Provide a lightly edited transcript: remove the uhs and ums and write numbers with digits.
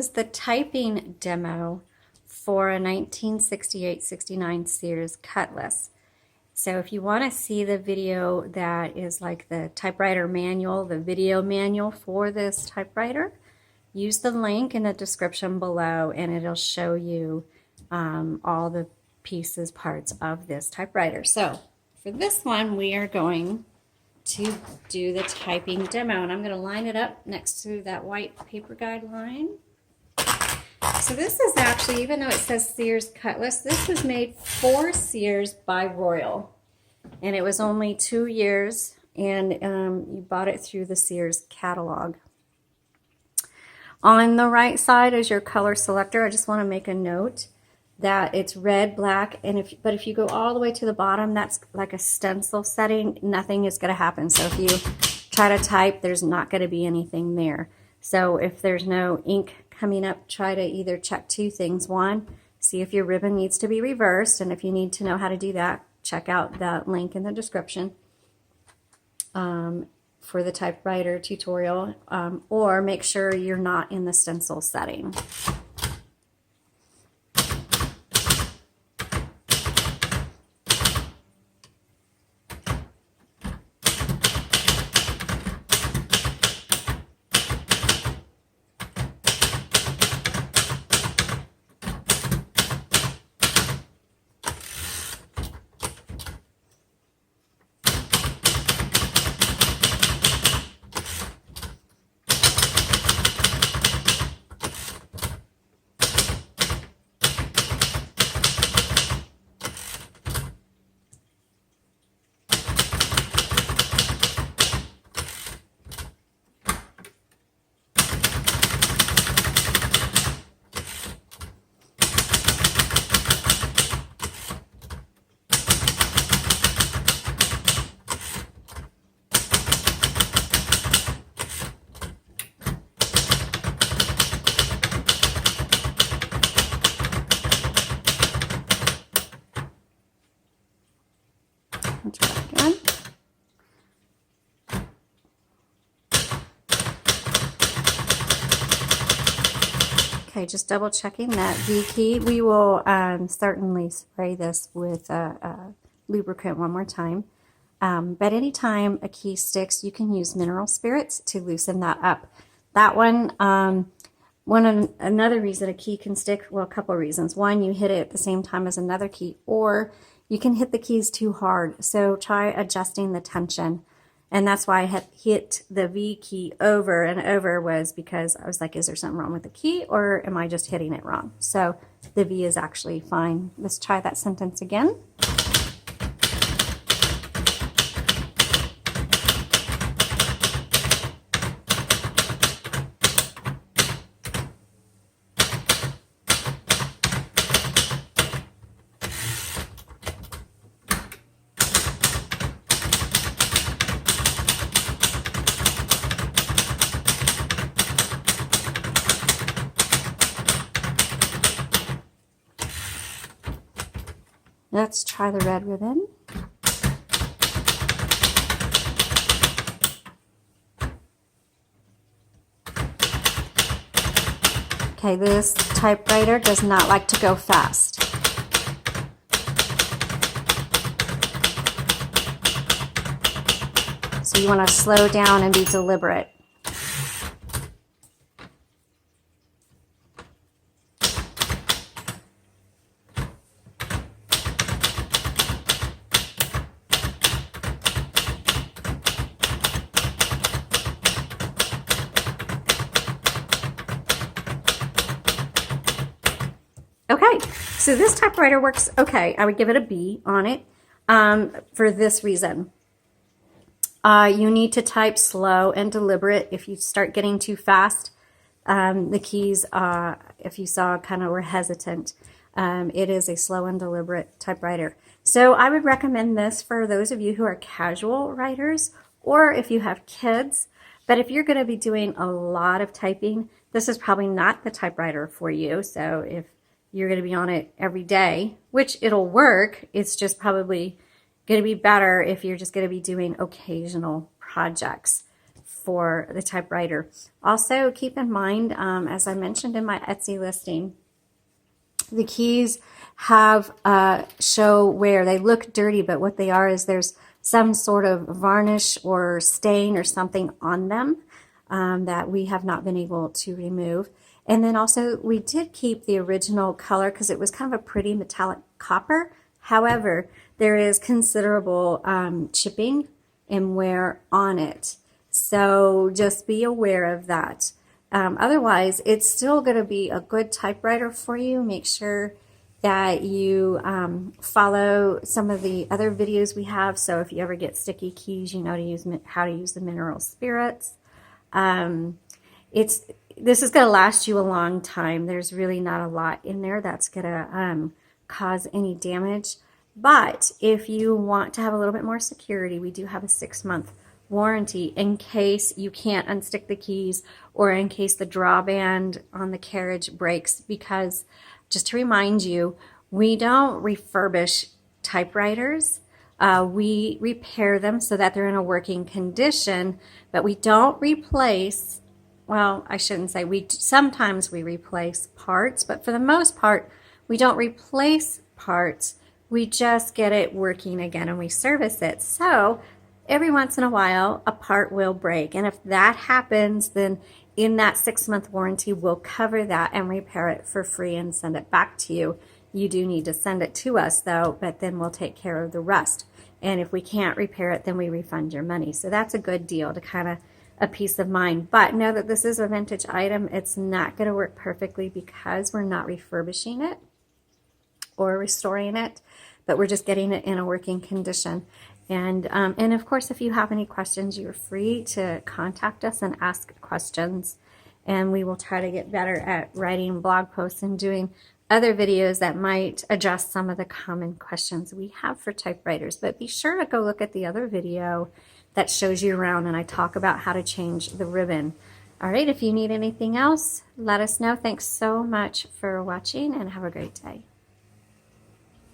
is the typing demo for a 1968-69 Sears Cutlass. So if you want to see the video that is like the typewriter manual, the video manual for this typewriter, use the link in the description below and it'll show you all the pieces, parts of this typewriter. So for this one, we are going to do the typing demo, and I'm going to line it up next to that white paper guide line. So this is actually, even though it says Sears Cutlass, this was made for Sears by Royal, and it was only 2 years, and you bought it through the Sears catalog. On the right side is your color selector. I just want to make a note that it's red, black, and if you go all the way to the bottom, that's like a stencil setting. Nothing is going to happen. So if you try to type, there's not going to be anything there. So if there's no ink coming up, try to either check two things. One, see if your ribbon needs to be reversed, and if you need to know how to do that, check out that link in the description for the typewriter tutorial, or make sure you're not in the stencil setting. Let's try again. Okay, just double checking that V key. We will certainly spray this with lubricant one more time. But anytime a key sticks, you can use mineral spirits to loosen that up. That one, another reason a key can stick, well, a couple of reasons. One, you hit it at the same time as another key, or you can hit the keys too hard. So try adjusting the tension. And that's why I had hit the V key over and over, was because I was like, is there something wrong with the key, or am I just hitting it wrong? So the V is actually fine. Let's try that sentence again. Let's try the red ribbon. Okay, this typewriter does not like to go fast. So you want to slow down and be deliberate. Okay, so this typewriter works okay. I would give it a B on it for this reason. You need to type slow and deliberate. If you start getting too fast, the keys, if you saw, kind of were hesitant. It is a slow and deliberate typewriter. So I would recommend this for those of you who are casual writers, or if you have kids. But if you're going to be doing a lot of typing, this is probably not the typewriter for you. So if you're going to be on it every day, which it'll work, it's just probably going to be better if you're just going to be doing occasional projects. for the typewriter. Also, keep in mind, as I mentioned in my Etsy listing, the keys have show wear. They look dirty, but what they are is there's some sort of varnish or stain or something on them that we have not been able to remove. And then also we did keep the original color because it was kind of a pretty metallic copper. However, there is considerable chipping and wear on it. So just be aware of that. Otherwise, it's still going to be a good typewriter for you. Make sure that you follow some of the other videos we have. So if you ever get sticky keys, you know how to use the mineral spirits. This is going to last you a long time. There's really not a lot in there that's going to cause any damage. But if you want to have a little bit more security, we do have a 6-month warranty in case you can't unstick the keys or in case the drawband on the carriage breaks. Because just to remind you, we don't refurbish typewriters. We repair them so that they're in a working condition, but we don't replace, well, I shouldn't say, sometimes we replace parts, but for the most part, we don't replace parts. We just get it working again and we service it. So every once in a while, a part will break. And if that happens, then in that 6-month warranty, we'll cover that and repair it for free and send it back to you. You do need to send it to us though, but then we'll take care of the rest. And if we can't repair it, then we refund your money. So that's a good deal to kind of a peace of mind. But know that this is a vintage item. It's not going to work perfectly because we're not refurbishing it or restoring it, but we're just getting it in a working condition. And of course, if you have any questions, you're free to contact us and ask questions. And we will try to get better at writing blog posts and doing other videos that might address some of the common questions we have for typewriters. But be sure to go look at the other video that shows you around and I talk about how to change the ribbon. All right, if you need anything else, let us know. Thanks so much for watching and have a great day.